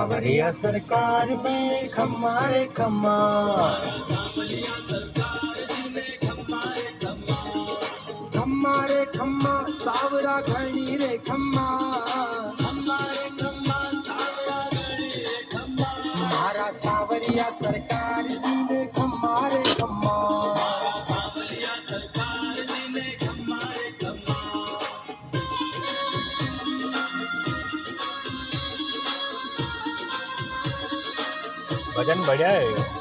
सावरिया सरकार में खम्मा रे खम्मा, खम्मा रे खम्मा सावरा घणी रे खम्मा, मारा सावरिया सरकार जी ने खम्मा रे खम्मा। भजन बढ़िया है।